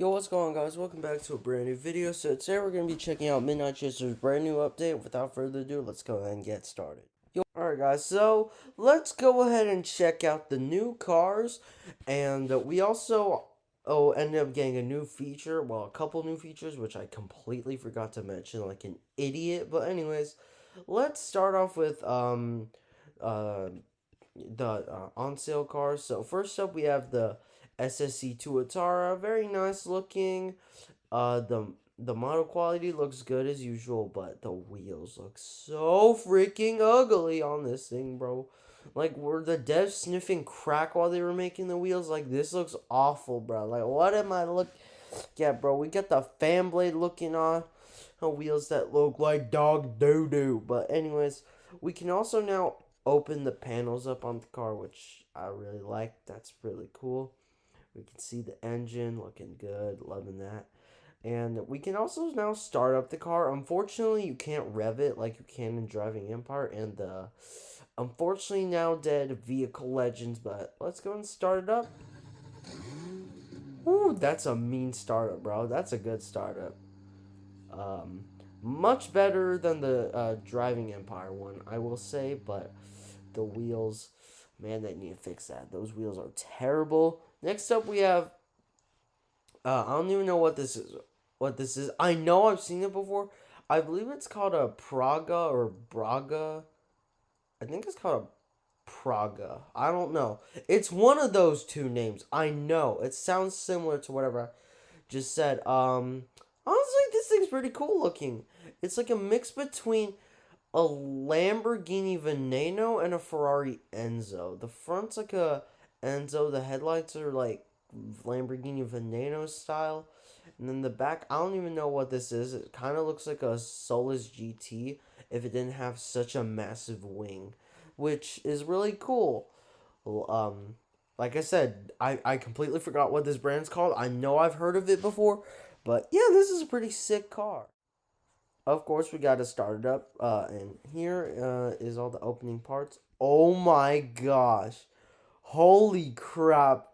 Yo, what's going on, guys? Welcome back to a brand new video. So today we're going to be checking out Midnight Chaser's brand new update. Without further ado, let's go ahead and get started. Yo, alright guys, so let's go ahead and check out the new cars. And we also ended up getting a new feature, well, a couple new features, which I completely forgot to mention like an idiot. But anyways, let's start off with uh the on sale cars. So first up we have the SSC2 Atara, very nice looking. The model quality looks good as usual, but the wheels look so freaking ugly on this thing, bro. Like, were the devs sniffing crack while they were making the wheels? Like, this looks awful, bro. Like, what am I look? Yeah, bro. We got the fan blade looking on wheels that look like dog doo doo. But anyways, we can also now open the panels up on the car, which I really like. That's really cool. We can see the engine looking good, loving that. And we can also now start up the car. Unfortunately, you can't rev it like you can in Driving Empire and the unfortunately now dead Vehicle Legends. But let's go and start it up. Ooh, that's a mean startup, bro. That's a good startup. Um, Much better than the Driving Empire one, I will say. But the wheels, man, they need to fix that. Those wheels are terrible. Next up, we have I don't even know what this is. What this is? I know I've seen it before. I believe it's called a Praga or Braga. I think it's called a Praga. I don't know. It's one of those two names. I know. It sounds similar to whatever I just said. Honestly, this thing's pretty cool looking. It's like a mix between a Lamborghini Veneno and a Ferrari Enzo. The front's like a Enzo. The headlights are like Lamborghini Veneno style. And then the back, I don't even know what this is. It kind of looks like a Solus GT if it didn't have such a massive wing, which is really cool. Well, like I said, I completely forgot what this brand's called. I know I've heard of it before, but yeah, this is a pretty sick car. Of course, we got to start it up, and here is all the opening parts. Oh my gosh. Holy crap.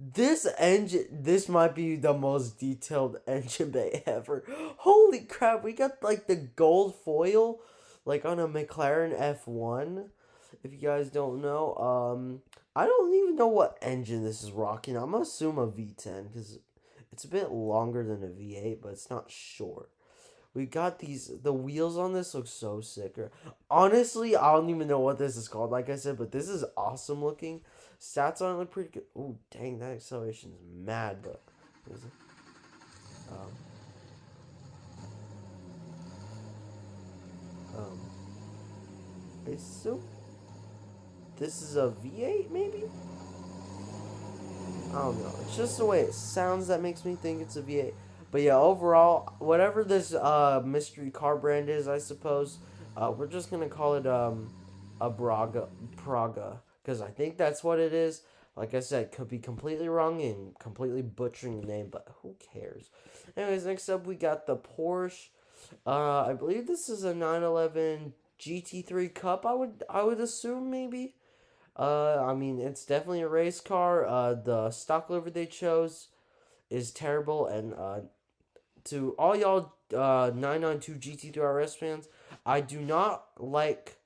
This engine, this might be the most detailed engine bay ever. Holy crap, we got like the gold foil, like on a McLaren F1. If you guys don't know, I don't even know what engine this is rocking. I'm gonna assume a V10 because it's a bit longer than a V8, but it's not short. We got the wheels on this look so sicker. Honestly, I don't even know what this is called, like I said, but this is awesome looking. Stats on it look pretty good. Oh, dang, that acceleration is mad, but is it? Um, um, I assume this is a V8, maybe? I don't know. It's just the way it sounds that makes me think it's a V8. But yeah, overall, whatever this mystery car brand is, I suppose, we're just gonna call it a Praga because I think that's what it is. Like I said, could be completely wrong and completely butchering the name, but who cares? Anyways, next up we got the Porsche. I believe this is a 911 GT3 Cup. I would assume maybe. I mean, it's definitely a race car. The stock liver they chose is terrible, and to all y'all 992 GT3 RS fans, I do not like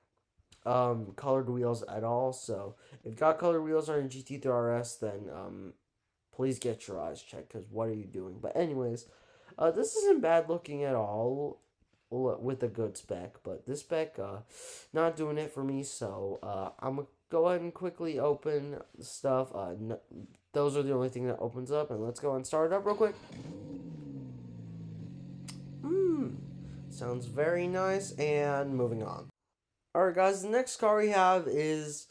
colored wheels at all. So if you got colored wheels on your GT3 RS, then please get your eyes checked because what are you doing? But anyways, this isn't bad looking at all with a good spec, but this spec not doing it for me. So I'm gonna go ahead and quickly open stuff. Those are the only thing that opens up, and let's go and start it up real quick. Hmm, sounds very nice. And moving on. All right, guys. The next car we have is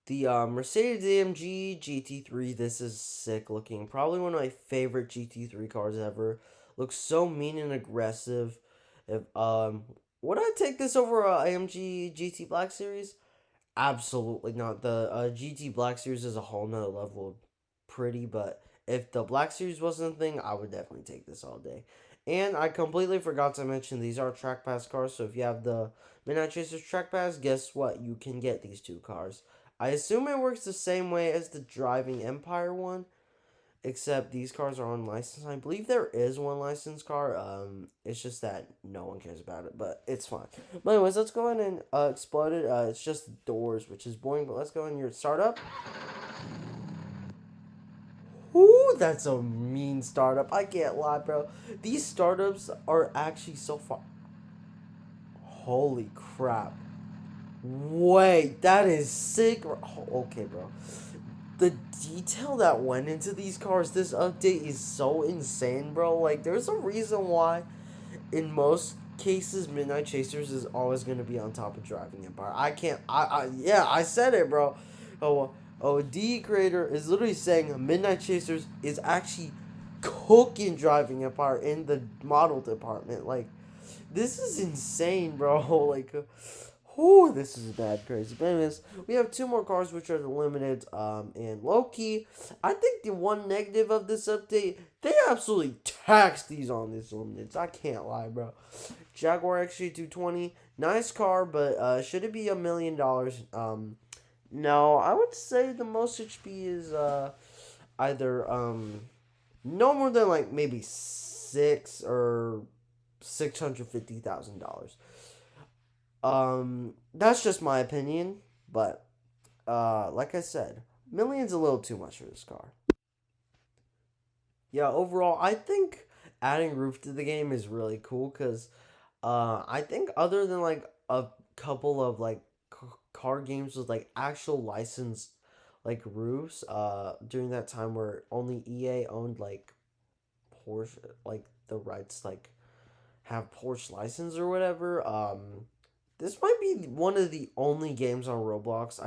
the Mercedes-AMG GT3. This is sick looking. Probably one of my favorite GT3 cars ever. Looks so mean and aggressive. If would I take this over a AMG GT Black Series? Absolutely not. The GT Black Series is a whole nother level of pretty, but if the Black Series wasn't a thing, I would definitely take this all day. And I completely forgot to mention these are Track Pass cars, so if you have the Midnight Chasers Track Pass, guess what? You can get these two cars. I assume it works the same way as the Driving Empire one, except these cars are unlicensed. I believe there is one licensed car. It's just that no one cares about it, but it's fine. But anyways, let's go ahead and explode it. It's just doors, which is boring, but let's go in your startup. Ooh, that's a mean startup. I can't lie, bro. These startups are actually so far. Holy crap. Wait, that is sick. Okay, bro. The detail that went into these cars, this update is so insane, bro. Like, there's a reason why, in most cases, Midnight Chasers is always going to be on top of Driving Empire. I can't, yeah, I said it, bro. Oh, D creator is literally saying Midnight Chasers is actually cooking Driving Empire in the model department. Like, this is insane, bro. Like, whoo, this is bad, crazy. But anyways, we have two more cars which are the limited, and low-key. I think the one negative of this update, they absolutely taxed these on these limiteds. I can't lie, bro. Jaguar XJ220, nice car, but should it be $1 million? No, I would say the most HP is either no more than like maybe $650,000. That's just my opinion, but like I said, million's a little too much for this car. Yeah, overall, I think adding roof to the game is really cool because I think other than like a couple of like car games with like actual licensed like roofs during that time where only EA owned like Porsche, like the rights like have Porsche license or whatever. This might be one of the only games on Roblox.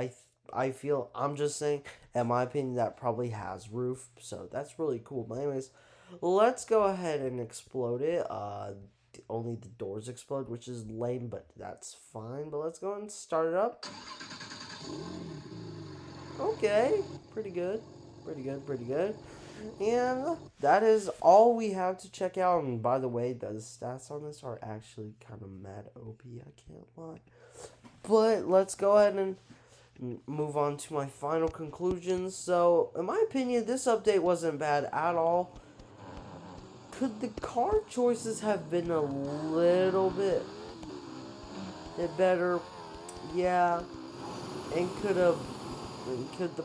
I feel, I'm just saying, in my opinion, that probably has roof. So that's really cool. But anyways, let's go ahead and explode it. Only the doors explode, which is lame, but that's fine. But let's go and start it up. Okay, pretty good. Pretty good, pretty good. And that is all we have to check out. And by the way, the stats on this are actually kind of mad OP, I can't lie. But let's go ahead and move on to my final conclusions. So, in my opinion, this update wasn't bad at all. Could the car choices have been a little bit better? Yeah. And could the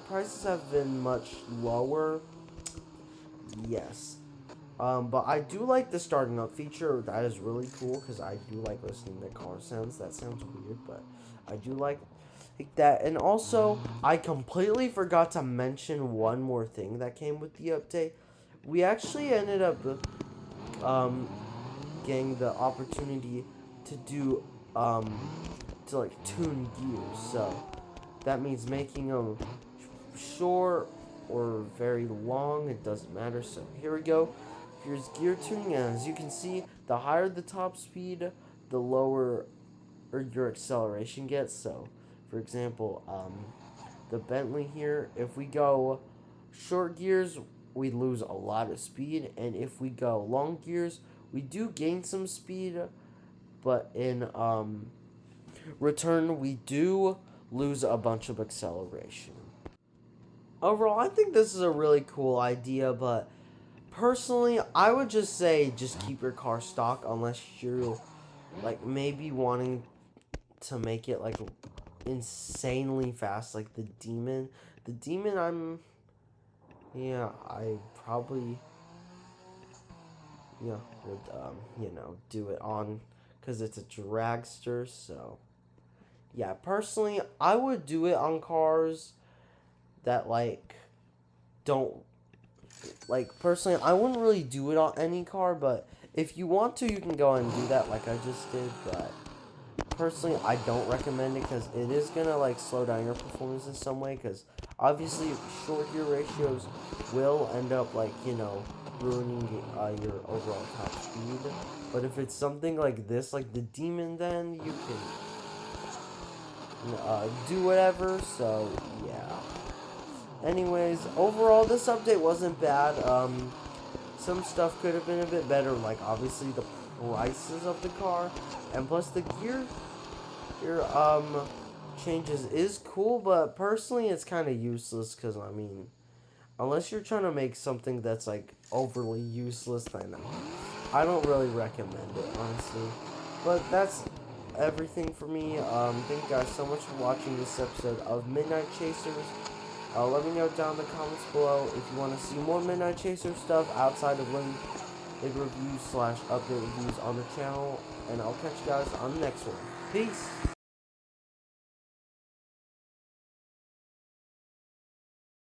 prices have been much lower? Yes. But I do like the starting up feature. That is really cool because I do like listening to car sounds. That sounds weird, but I do like that. And also, I completely forgot to mention one more thing that came with the update. We actually ended up getting the opportunity to do to like tune gears. So that means making them short or very long, it doesn't matter. So here we go. Here's gear tuning, and as you can see, the higher the top speed, the lower your acceleration gets. So for example, the Bentley here, if we go short gears, we lose a lot of speed, and if we go long gears, we do gain some speed, but in return we do lose a bunch of acceleration. Overall, I think this is a really cool idea, but personally, I would just say just keep your car stock unless you're like maybe wanting to make it like insanely fast, like the Demon. The Demon, I probably would do it on because it's a dragster. So yeah, personally, I would do it on cars that like don't personally, I wouldn't really do it on any car, but if you want to, you can go and do that like I just did. But personally, I don't recommend it because it is gonna like slow down your performance in some way, because obviously short gear ratios will end up like ruining your overall top speed. But if it's something like this, like the Demon, then you can do whatever. So yeah. Anyways, overall, this update wasn't bad. Some stuff could have been a bit better, like obviously the prices of the car, and plus the gear changes is cool, but personally it's kind of useless because I mean, Unless you're trying to make something that's like overly useless, then I don't really recommend it, honestly. But that's everything for me. Thank you guys so much for watching this episode of Midnight Chasers. Let me know down in the comments below if you want to see more Midnight Chaser stuff outside of Link reviews / update reviews on the channel. And I'll catch you guys on the next one. Peace!